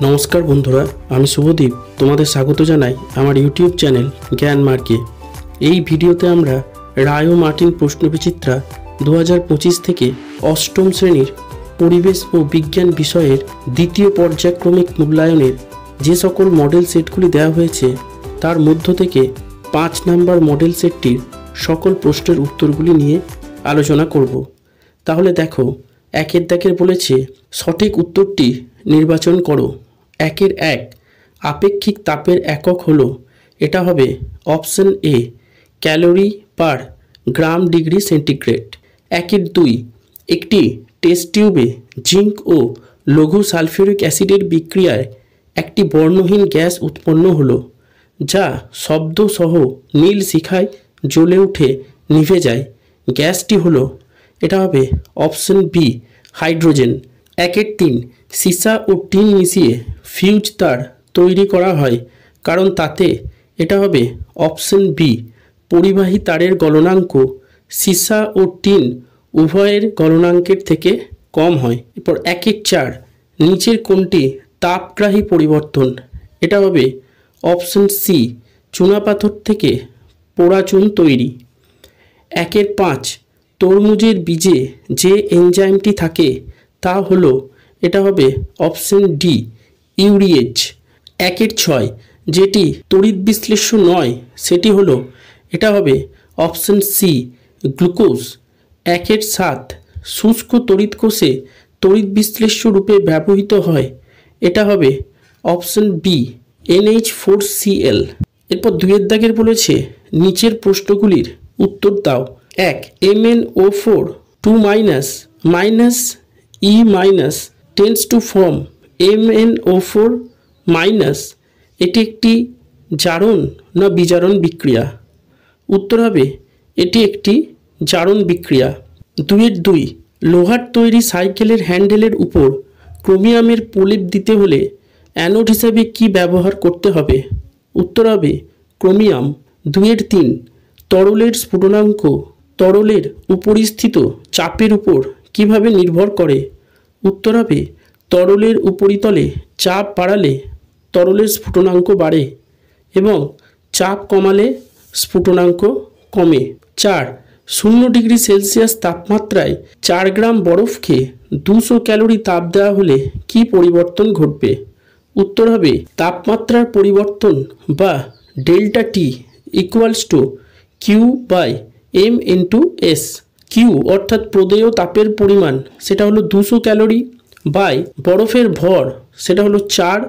নমস্কার বন্ধুরা, আমি শুভদীপ তোমাদের স্বাগত জানাই আমার ইউটিউব চ্যানেল জ্ঞান মার্গে। এই ভিডিওতে আমরা রায় ও মার্টিন প্রশ্নবিচিত্রা 2025 থেকে অষ্টম শ্রেণীর পরিবেশ ও বিজ্ঞান বিষয়ের দ্বিতীয় পর্যায়ক্রমিক মূল্যায়নের যে সকল মডেল সেটগুলি দেওয়া হয়েছে তার মধ্য থেকে 5 নম্বর মডেল সেটটির সকল প্রশ্নের উত্তরগুলি নিয়ে আলোচনা করব। তাহলে দেখো, একের দাগের বলেছে সঠিক উত্তরটি নির্বাচন করো। 1 আপেক্ষিক তাপের একক হলো, এটা হবে option A calorie per gram degree centigrade. 2 একটি টেস্ট টিউবে জিঙ্ক ও লঘু সালফিউরিক অ্যাসিডের বিক্রিয়ায় একটি বর্ণহীন গ্যাস উৎপন্ন হলো, যা শব্দ সহ নীল শিখায় জ্বলে উঠে নিভে যায়। গ্যাসটি হলো, এটা হবে অপশন বি হাইড্রোজেন। 3 সীসা ও টিন মিশিয়ে ফিউজ তার তৈরি করা হয়, কারণ তাতে, এটা হবে অপশন বি পরিবাহী তারের গলনাঙ্ক সীসা ও টিন উভয়ের গলনাঙ্কের থেকে কম হয়। এরপর 4 নিচের কোনটি তাপগ্রাহী পরিবর্তন? এটা হবে অপশন সি চুনাপাথর থেকে পোড়া চুন তৈরি। 5 তরমুজের বীজে যে এনজাইমটি থাকে তা হলো, এটা হবে অপশন ডি ইউরিয়েজ। 6 যেটি তড়িৎ বিশ্লেষ্য নয় সেটি হলো, এটা হবে অপশন সি গ্লুকোজ। 7 শুষ্ক তড়িৎ কোষে তড়িৎ বিশ্লেষ্য রূপে ব্যবহৃত হয়, এটা হবে অপশন বি NH4Cl। এরপর 2 দাগের বলেছে নিচের প্রশ্নগুলির উত্তর দাও। 1 MnO4 2- E- tends to form MnO4-, এটি একটি জারণ না বিজারণ বিক্রিয়া? উত্তর হবে এটি একটি জারণ বিক্রিয়া। 2 লোহার তৈরি সাইকেলের হ্যান্ডেলের উপর ক্রোমিয়ামের প্রলেপ দিতে হলে অ্যানোড হিসেবে কি ব্যবহার করতে হবে? উত্তর হবে ক্রোমিয়াম। 3 তরলের স্ফুটনাঙ্ক তরলের উপরিস্থিত চাপের উপর কিভাবে নির্ভর করে? উত্তর হবে তরলের উপরিতলে চাপ বাড়ালে তরলের স্ফুটনাঙ্ক বাড়ে এবং চাপ কমালে স্ফুটনাঙ্ক কমে। 4 0 ডিগ্রি সেলসিয়াস তাপমাত্রায় 4 গ্রাম বরফকে 200 ক্যালোরি তাপ দেওয়া হলে কি পরিবর্তন ঘটবে? উত্তর হবে তাপমাত্রার পরিবর্তন বা delta T equals to Q/m/S। Q অর্থাৎ প্রদেয় তাপের পরিমাণ, সেটা হলো 200 ক্যালোরি, বাই বরফের ভর, সেটা হলো 4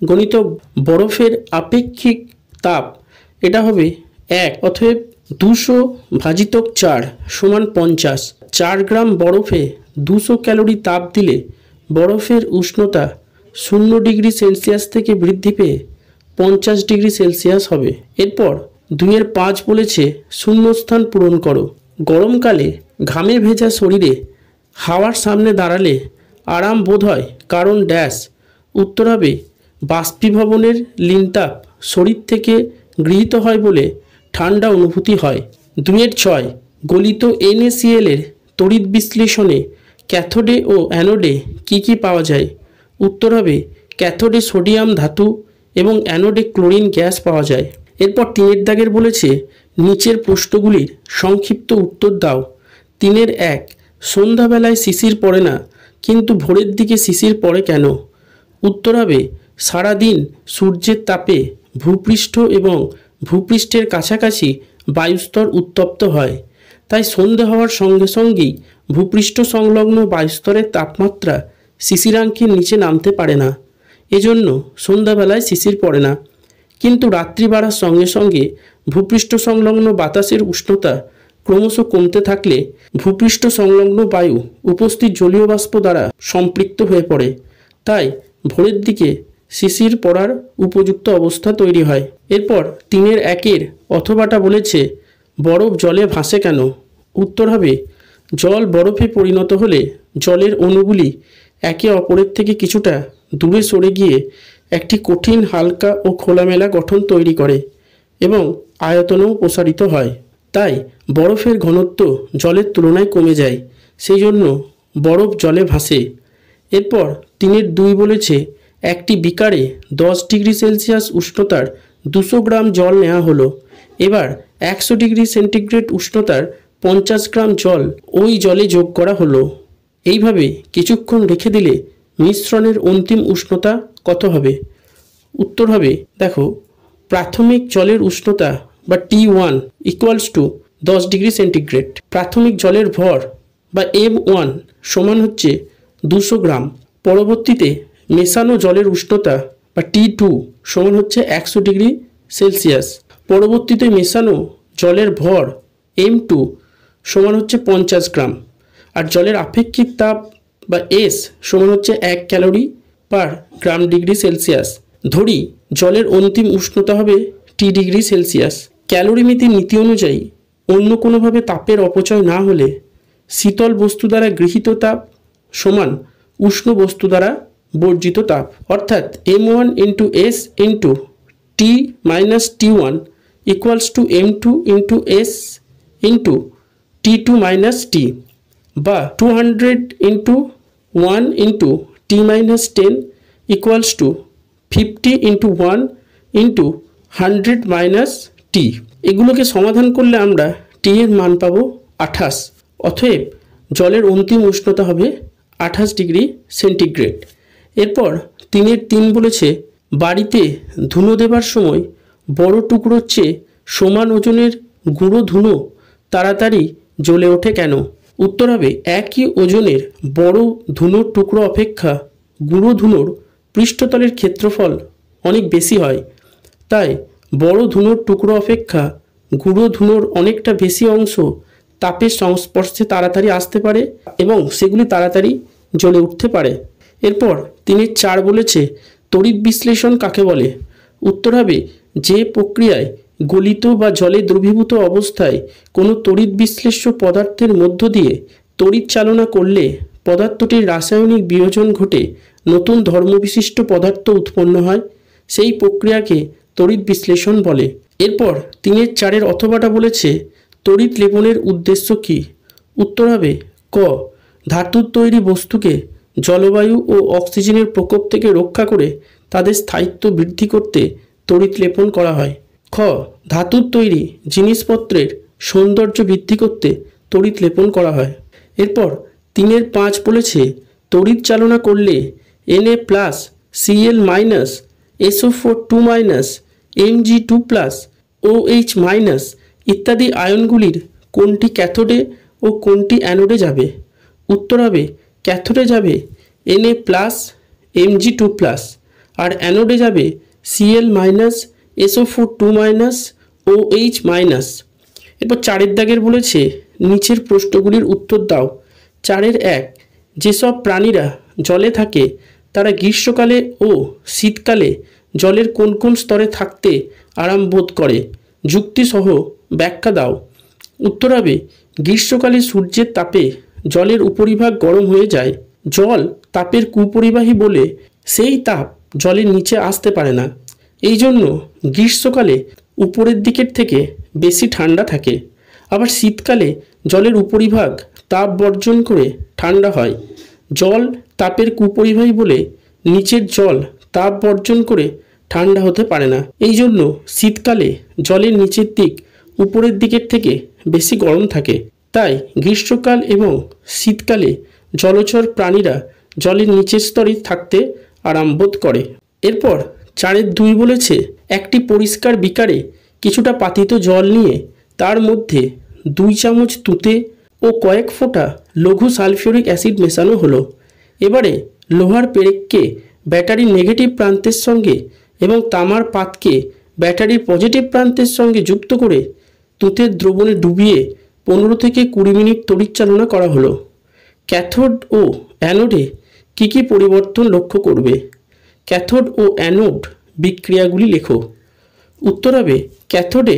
গণিত বরফের আপেক্ষিক তাপ, এটা হবে 1। অতএব 200 ভাজিতক 4 সমান 50। 4 গ্রাম বরফে 200 ক্যালোরি তাপ দিলে বরফের উষ্ণতা 0 ডিগ্রি সেলসিয়াস থেকে বৃদ্ধি পেয়ে 50 ডিগ্রি সেলসিয়াস হবে। এরপর 2-5 বলেছে শূন্যস্থান পূরণ করো। গরমকালে ঘামে ভেজা শরীরে হাওয়ার সামনে দাঁড়ালে আরাম বোধ হয়, কারণ ড্যাশ। উত্তর হবে বাষ্পীভবনের লিনতাপ শরীর থেকে গৃহীত হয় বলে ঠান্ডা অনুভূতি হয়। 2-6 গলিত NaCl এর তড়িৎ বিশ্লেষণে ক্যাথোডে ও অ্যানোডে কি পাওয়া যায়? উত্তর হবে ক্যাথোডে সোডিয়াম ধাতু এবং অ্যানোডে ক্লোরিন গ্যাস পাওয়া যায়। এরপর 3 দাগের বলেছে নিচের প্রশ্নগুলির সংক্ষিপ্ত উত্তর দাও। 1 সন্ধ্যাবেলায় শিশির পড়ে না, কিন্তু ভোরের দিকে শিশির পড়ে কেন? উত্তর হবে সারাদিন সূর্যের তাপে ভূপৃষ্ঠ এবং ভূপৃষ্ঠের কাছাকাছি বায়ুস্তর উত্তপ্ত হয়, তাই সন্ধে হওয়ার সঙ্গে সঙ্গেই ভূপৃষ্ঠ সংলগ্ন বায়ুস্তরের তাপমাত্রা শিশিরাঙ্কের নিচে নামতে পারে না, এজন্য সন্ধ্যাবেলায় শিশির পড়ে না। কিন্তু রাত্রি বাড়ার সঙ্গে সঙ্গে ভূপৃষ্ঠ সংলগ্ন বাতাসের উষ্ণতা ক্রমশ কমতে থাকলে ভূপৃষ্ঠ সংলগ্ন বায়ু উপস্থিত জলীয় বাষ্প দ্বারা সম্পৃক্ত হয়ে পড়ে, তাই ভোরের দিকে শিশির পড়ার উপযুক্ত অবস্থা তৈরি হয়। এরপর 3-1 অথবাটা বলেছে বরফ জলে ভাসে কেন? উত্তর হবে জল বরফে পরিণত হলে জলের অণুগুলি একে অপরের থেকে কিছুটা দূরে সরে গিয়ে একটি কঠিন, হালকা ও খোলামেলা গঠন তৈরি করে এবং আয়তনেও প্রসারিত হয়, তাই বরফের ঘনত্ব জলের তুলনায় কমে যায়, সেই জন্য বরফ জলে ভাসে। এরপর 3-2 বলেছে একটি বিকারে 10 ডিগ্রি সেলসিয়াস উষ্ণতার 200 গ্রাম জল নেওয়া হলো। এবার 100 ডিগ্রি সেন্টিগ্রেড উষ্ণতার 50 গ্রাম জল ওই জলে যোগ করা হলো। এইভাবে কিছুক্ষণ রেখে দিলে মিশ্রণের অন্তিম উষ্ণতা কত হবে? উত্তর হবে, দেখো, প্রাথমিক জলের উষ্ণতা বা T1 equals to 10 degree centigrade. প্রাথমিক জলের ভর বা M1 সমান হচ্ছে 200 গ্রাম। পরবর্তীতে মেশানো জলের উষ্ণতা বা T2 সমান হচ্ছে 100 ডিগ্রি সেলসিয়াস। পরবর্তীতে মেশানো জলের ভর M2 সমান হচ্ছে 50 গ্রাম। আর জলের আপেক্ষিক তাপ বা S সমান হচ্ছে 1 ক্যালোরি পার গ্রাম ডিগ্রি সেলসিয়াস। ধরি জলের অন্তিম উষ্ণতা হবে T ডিগ্রি সেলসিয়াস। ক্যালোরিমিতির নীতি অনুযায়ী অন্য কোনোভাবে তাপের অপচয় না হলে শীতল বস্তু দ্বারা গৃহীত তাপ সমান উষ্ণ বস্তু দ্বারা বর্জিত তাপ, অর্থাৎ M1 into S into T minus T1 equals to M2 into S into T2 minus T, বা 200 into 1 into T minus 10 equals to 50 into 1 into 100 minus T। এগুলোকে সমাধান করলে আমরা T এর মান পাবো 28। অতএব জলের অন্তিম উষ্ণতা হবে 28 ডিগ্রি সেন্টিগ্রেড। এরপর 3 বলেছে, বাড়িতে ধুনো দেবার সময় বড় টুকরোর চেয়ে সমান ওজনের গুঁড়ো ধুনো তাড়াতাড়ি জ্বলে ওঠে কেন? উত্তর হবে, একই ওজনের বড় ধুনোর টুকরো অপেক্ষা গুঁড়ো ধুনোর পৃষ্ঠতলের ক্ষেত্রফল অনেক বেশি হয়। তাই বড় ধুনোর টুকরো অপেক্ষা গুঁড়ো ধুনোর অনেকটা বেশি অংশ তাপের সংস্পর্শে তাড়াতাড়ি আসতে পারে এবং সেগুলি তাড়াতাড়ি জ্বলে উঠতে পারে। এরপর 4 বলেছে, তড়িৎ বিশ্লেষণ কাকে বলে? উত্তর হবে, যে প্রক্রিয়ায় গলিত বা জলে দ্রবীভূত অবস্থায় কোনো তড়িৎ বিশ্লেষ্য পদার্থের মধ্য দিয়ে তড়িৎ চালনা করলে পদার্থটির রাসায়নিক বিয়োজন ঘটে নতুন ধর্মবিশিষ্ট পদার্থ উৎপন্ন হয়, সেই প্রক্রিয়াকে তড়িৎ বিশ্লেষণ বলে। এরপর 3-4 অথবাটা বলেছে, তড়িৎ লেপনের উদ্দেশ্য কী? উত্তর হবে, ক, ধাতুর তৈরি বস্তুকে জলবায়ু ও অক্সিজেনের প্রকোপ থেকে রক্ষা করে তাদের স্থায়িত্ব বৃদ্ধি করতে তড়িৎ লেপন করা হয়। খ, ধাতুর তৈরি জিনিসপত্রের সৌন্দর্য বৃদ্ধি করতে তড়িৎ লেপন করা হয়। এরপর 3-5 বলেছে, তড়িৎ চালনা করলে Na plus Cl minus SO4 2 minus Mg2 plus OH minus ইত্যাদি আয়নগুলির কোনটি ক্যাথোডে ও কোনটি অ্যানোডে যাবে? উত্তর হবে, ক্যাথোডে যাবে Na প্লাস Mg2 প্লাস আর অ্যানোডে যাবে Cl minus SO4 2 minus OH minus. এরপর 4 বলেছে, নিচের প্রশ্নগুলির উত্তর দাও। 4-1, যেসব প্রাণীরা জলে থাকে তারা গ্রীষ্মকালে ও শীতকালে জলের কোন কোন স্তরে থাকতে আরাম বোধ করে? যুক্তিসহ ব্যাখ্যা দাও। উত্তর হবে, গ্রীষ্মকালে সূর্যের তাপে জলের উপরিভাগ গরম হয়ে যায়। জল তাপের কুপরিবাহী বলে সেই তাপ জলের নিচে আসতে পারে না। এই জন্য গ্রীষ্মকালে উপরের দিকের থেকে বেশি ঠান্ডা থাকে। আবার শীতকালে জলের উপরিভাগ তাপ বর্জন করে ঠান্ডা হয়। জল তাপের কুপরিবাহী বলে নিচের জল তাপ বর্জন করে ঠান্ডা হতে পারে না। এই জন্য শীতকালে জলের নিচের দিক উপরের দিকের থেকে বেশি গরম থাকে। তাই গ্রীষ্মকাল এবং শীতকালে জলচর প্রাণীরা জলের নিচের স্তরে থাকতে আরাম বোধ করে। এরপর 4-2 বলেছে, একটি পরিষ্কার বিকারে কিছুটা পাতিত জল নিয়ে তার মধ্যে 2 চামচ তুঁতে ও কয়েক ফোঁটা লঘু সালফিউরিক অ্যাসিড মেশানো হলো। এবারে লোহার পেরেককে ব্যাটারির নেগেটিভ প্রান্তের সঙ্গে এবং তামার পাতকে ব্যাটারির পজিটিভ প্রান্তের সঙ্গে যুক্ত করে তুঁতের দ্রবণে ডুবিয়ে 15 থেকে 20 মিনিট তড়িৎ চালনা করা হলো। ক্যাথোড ও অ্যানোডে কী কী পরিবর্তন লক্ষ্য করবে? ক্যাথোড ও অ্যানোড বিক্রিয়াগুলি লেখো। উত্তর হবে, ক্যাথোডে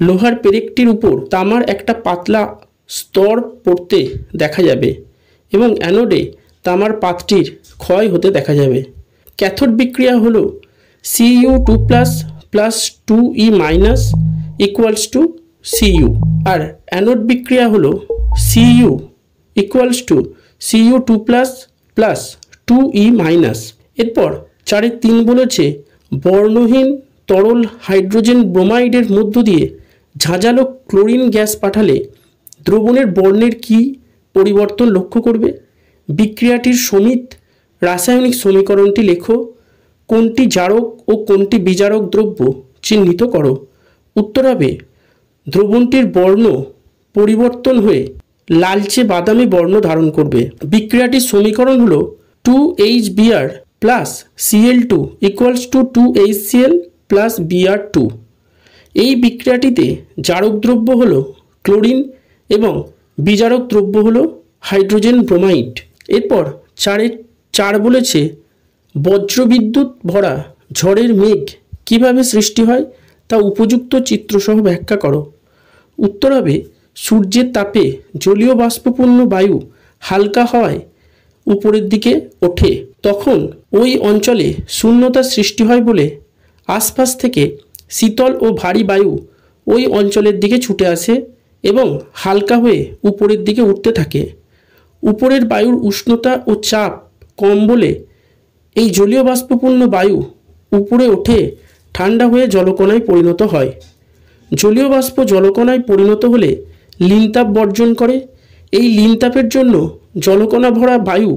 লোহার পেরেকটির উপর তামার একটা পাতলা স্তর পড়তে দেখা যাবে এবং অ্যানোডে তামার পাতটির ক্ষয় হতে দেখা যাবে। ক্যাথোড বিক্রিয়া হলো Cu2 plus 2E minus equals to Cu, আর অ্যানোড বিক্রিয়া হলো Cu equals to Cu2 plus 2E minus. এরপর 4.3 বলেছে বর্ণহীন তরল হাইড্রোজেন ব্রোমাইডের মধ্য দিয়ে ঝাঁঝালো ক্লোরিন গ্যাস পাঠালে দ্রবণের বর্ণের কি পরিবর্তন লক্ষ্য করবে? বিক্রিয়াটির সমিত রাসায়নিক সমীকরণটি লেখো। কোনটি জারক ও কোনটি বিজারক দ্রব্য চিহ্নিত করো। উত্তর হবে দ্রবণটির বর্ণ পরিবর্তন হয়ে লালচে বাদামি বর্ণ ধারণ করবে। বিক্রিয়াটির সমীকরণ হলো 2HBr plus Cl2 equals to 2HCl plus Br2। এই বিক্রিয়াটিতে জারক দ্রব্য হলো ক্লোরিন এবং বিজারক দ্রব্য হলো হাইড্রোজেন ব্রোমাইড। এরপর 4 বলেছে বজ্রবিদ্যুৎ ভরা ঝড়ের মেঘ কিভাবে সৃষ্টি হয় তা উপযুক্ত চিত্রসহ ব্যাখ্যা করো। উত্তর হবে সূর্যের তাপে জলীয় বাষ্পপূর্ণ বায়ু হালকা হওয়ায় উপরের দিকে ওঠে, তখন ওই অঞ্চলে শূন্যতা সৃষ্টি হয় বলে আশপাশ থেকে শীতল ও ভারী বায়ু ওই অঞ্চলের দিকে ছুটে আসে এবং হালকা হয়ে উপরের দিকে উঠতে থাকে। উপরের বায়ুর উষ্ণতা ও চাপ কম বলে এই জলীয় বাষ্পপূর্ণ বায়ু উপরে ওঠে ঠান্ডা হয়ে জলকণায় পরিণত হয়। জলীয় বাষ্প জলকণায় পরিণত হলে লিনতাপ বর্জন করে। এই লিনতাপের জন্য জলকণা ভরা বায়ু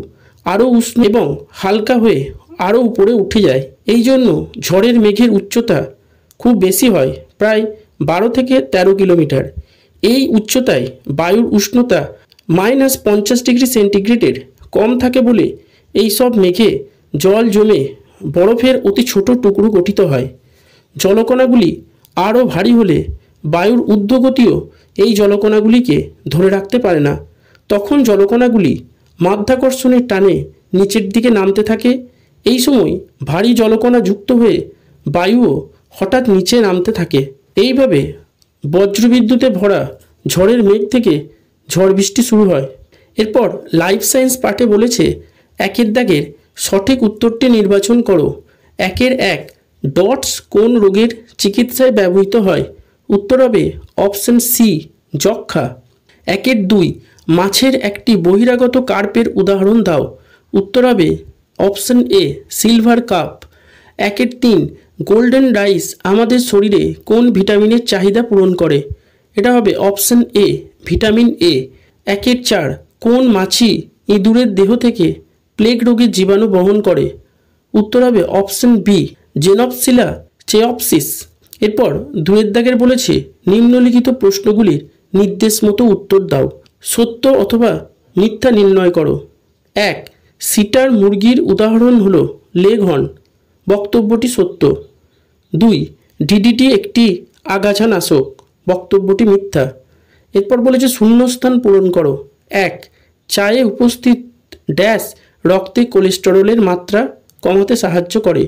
আরও উষ্ণ এবং হালকা হয়ে আরও উপরে উঠে যায়। এই জন্য ঝড়ের মেঘের উচ্চতা খুব বেশি হয়, প্রায় 12 থেকে 13 কিলোমিটার। এই উচ্চতায় বায়ুর উষ্ণতা -50 ডিগ্রি সেন্টিগ্রেডের কম থাকে বলে এই সব মেঘে জল জমে বরফের অতি ছোট টুকরো গঠিত হয়। জলকণাগুলি আরও ভারী হলে বায়ুর ঊর্ধ্বগতিও এই জলকণাগুলিকে ধরে রাখতে পারে না। তখন জলকণাগুলি মাধ্যাকর্ষণের টানে নিচের দিকে নামতে থাকে। এই সময় ভারী জলকণা যুক্ত হয়ে বায়ুও হঠাৎ নিচে নামতে থাকে। এইভাবে বজ্রবিদ্যুতে ভরা ঝড়ের মেঘ থেকে ঝড় বৃষ্টি শুরু হয়। এরপর লাইফ সায়েন্স পাঠে বলেছে 1 দাগের সঠিক উত্তরটি নির্বাচন করো। 1 ডটস কোন রোগের চিকিৎসায় ব্যবহৃত হয়? উত্তর হবে অপশন সি যক্ষা। 2 মাছের একটি বহিরাগত কার্পের উদাহরণ দাও। উত্তর হবে option A silver cup. 3 golden rice আমাদের শরীরে কোন ভিটামিনের চাহিদা পূরণ করে? এটা হবে অপশন এ ভিটামিন এ। 4 কোন মাছি ইঁদুরের দেহ থেকে প্লেগ রোগের জীবাণু বহন করে? উত্তর হবে অপশন বি জেনপসিলা চেওপসিস। এরপর 2 দাগের বলেছে নিম্নলিখিত প্রশ্নগুলির নির্দেশ মতো উত্তর দাও। সত্য অথবা মিথ্যা নির্ণয় করো। 1 সিটার মুরগির উদাহরণ হলো লেঘর্ন। বক্তব্যটি সত্য। 2 ডিডিটি একটি আগাছা নাশক। বক্তব্যটি মিথ্যা। এরপর বলেছে শূন্যস্থান পূরণ করো। 1 চায়ে উপস্থিত ড্যাশ রক্তে কোলেস্টেরলের মাত্রা কমাতে সাহায্য করে।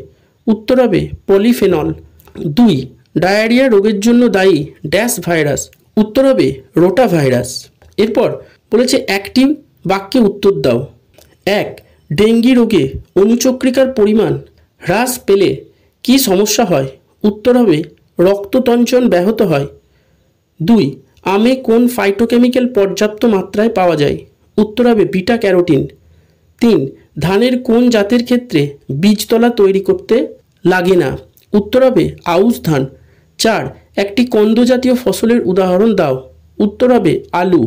উত্তর হবে পলিফেনল। 2 ডায়রিয়া রোগের জন্য দায়ী ড্যাশ ভাইরাস। উত্তর হবে রোটা ভাইরাস। এরপর বলেছে একটি বাক্যে উত্তর দাও। 1 ডেঙ্গি রোগে অনুচক্রিকার পরিমাণ হ্রাস পেলে কি সমস্যা হয়? উত্তর হবে রক্ততঞ্চন ব্যাহত হয়। 2 আমে কোন ফাইটোকেমিক্যাল পর্যাপ্ত মাত্রায় পাওয়া যায়? উত্তর হবে বিটা ক্যারোটিন। 3 ধানের কোন জাতের ক্ষেত্রে বীজতলা তৈরি করতে লাগে না? উত্তর হবে আউশ ধান। 4 একটি কন্দ জাতীয় ফসলের উদাহরণ দাও। উত্তর হবে আলু।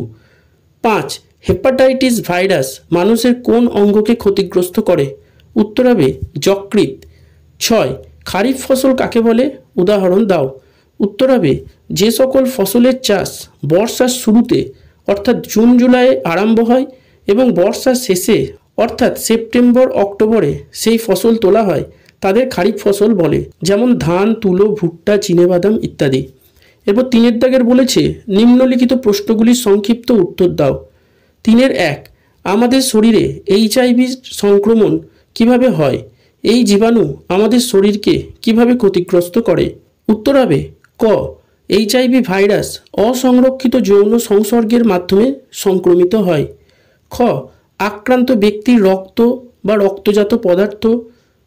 5 হেপাটাইটিস ভাইরাস মানুষের কোন অঙ্গকে ক্ষতিগ্রস্ত করে? উত্তর হবে যকৃৎ। 6 খারিফ ফসল কাকে বলে? উদাহরণ দাও। উত্তর হবে যে সকল ফসলের চাষ বর্ষার শুরুতে অর্থাৎ জুন জুলাইয়ে আরম্ভ হয় এবং বর্ষার শেষে অর্থাৎ সেপ্টেম্বর অক্টোবরে সেই ফসল তোলা হয় তাদের খারিফ ফসল বলে, যেমন ধান, তুলো, ভুট্টা, চিনেবাদাম ইত্যাদি। এরপর 3 দাগের বলেছে নিম্নলিখিত প্রশ্নগুলির সংক্ষিপ্ত উত্তর দাও। 3 আমাদের শরীরে এইচআইভি সংক্রমণ কিভাবে হয়? এই জীবাণু আমাদের শরীরকে কিভাবে ক্ষতিগ্রস্ত করে? উত্তর হবে ক এইচআইভি ভাইরাস অসংরক্ষিত যৌন সংসর্গের মাধ্যমে সংক্রমিত হয়। খ আক্রান্ত ব্যক্তির রক্ত বা রক্তজাত পদার্থ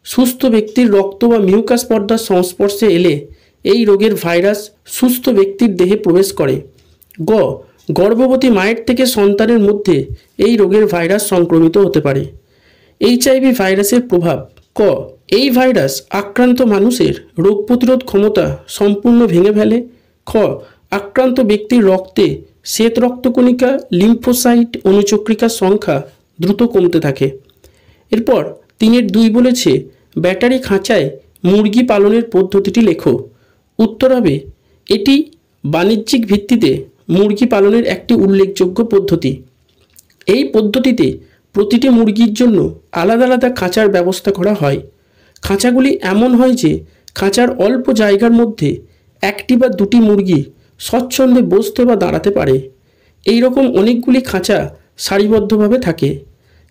সুস্থ ব্যক্তির রক্ত বা মিউকাস পর্দার সংস্পর্শে এলে এই রোগের ভাইরাস সুস্থ ব্যক্তির দেহে প্রবেশ করে। গ গর্ভবতী মায়ের থেকে সন্তানের মধ্যে এই রোগের ভাইরাস সংক্রমিত হতে পারে। এইচআইভি ভাইরাসের প্রভাব। ক এই ভাইরাস আক্রান্ত মানুষের রোগ প্রতিরোধ ক্ষমতা সম্পূর্ণ ভেঙে ফেলে। খ, আক্রান্ত ব্যক্তির রক্তে শ্বেত রক্তকণিকা লিম্ফোসাইট অনুচক্রিকার সংখ্যা দ্রুত কমতে থাকে। এরপর 3.2 বলেছে ব্যাটারি খাঁচায় মুরগি পালনের পদ্ধতিটি লেখো। উত্তর হবে এটি বাণিজ্যিক ভিত্তিতে মুরগি পালনের একটি উল্লেখযোগ্য পদ্ধতি। এই পদ্ধতিতে প্রতিটি মুরগির জন্য আলাদা আলাদা খাঁচার ব্যবস্থা করা হয়। খাঁচাগুলি এমন হয় যে খাঁচার অল্প জায়গার মধ্যে একটি বা দুটি মুরগি স্বচ্ছন্দে বসতে বা দাঁড়াতে পারে। এই রকম অনেকগুলি খাঁচা সারিবদ্ধভাবে থাকে।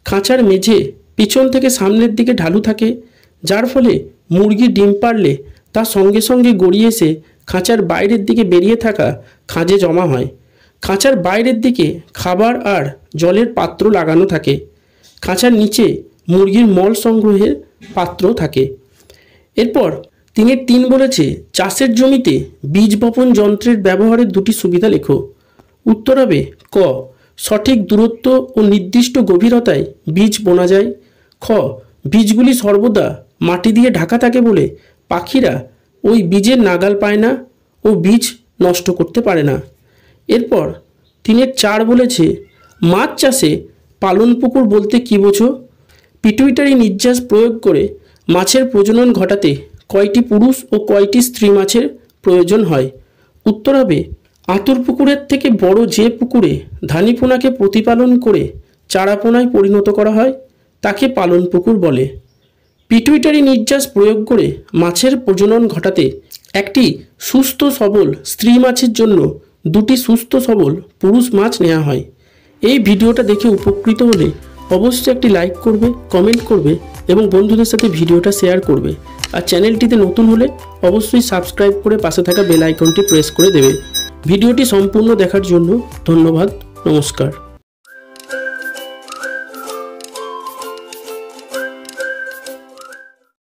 খাঁচার মেঝে পিছন থেকে সামনের দিকে ঢালু থাকে, যার ফলে মুরগি ডিম পারলে তা সঙ্গে সঙ্গে গড়িয়ে এসে খাঁচার বাইরের দিকে বেরিয়ে থাকা খাঁজে জমা হয়। খাঁচার বাইরের দিকে খাবার আর জলের পাত্র লাগানো থাকে। খাঁচার নিচে মুরগির মল সংগ্রহের পাত্র থাকে। এরপর 3.3 বলেছে চাষের জমিতে বীজ বপন যন্ত্রের ব্যবহারের দুটি সুবিধা লেখো। উত্তর হবে ক, সঠিক দূরত্ব ও নির্দিষ্ট গভীরতায় বীজ বোনা যায়। খ, বীজগুলি সর্বদা মাটি দিয়ে ঢাকা থাকে বলে পাখিরা ওই বীজের নাগাল পায় না ও বীজ নষ্ট করতে পারে না। এরপর 3.4 বলেছে মাছ চাষে পালন পুকুর বলতে কী বোঝো? পিটুইটারি নির্যাস প্রয়োগ করে মাছের প্রজনন ঘটাতে কয়টি পুরুষ ও কয়টি স্ত্রী মাছের প্রয়োজন হয়? উত্তর হবে আঁতুর পুকুরের থেকে বড় যে পুকুরে ধানীপোনাকে প্রতিপালন করে চারাপোনায় পরিণত করা হয় তাকে পালন পুকুর বলে। পিটুইটারি নির্যাস প্রয়োগ করে মাছের প্রজনন ঘটাতে একটি সুস্থ সবল স্ত্রী মাছের জন্য দুটি সুস্থ সবল পুরুষ মাছ নেওয়া হয়। এই ভিডিওটা দেখে উপকৃত হলে অবশ্যই একটি লাইক করবে, কমেন্ট করবে এবং বন্ধুদের সাথে ভিডিওটা শেয়ার করবে। আর চ্যানেলটিতে নতুন হলে অবশ্যই সাবস্ক্রাইব করে পাশে থাকা বেল আইকনটি প্রেস করে দেবে। ভিডিওটি সম্পূর্ণ দেখার জন্য ধন্যবাদ। নমস্কার।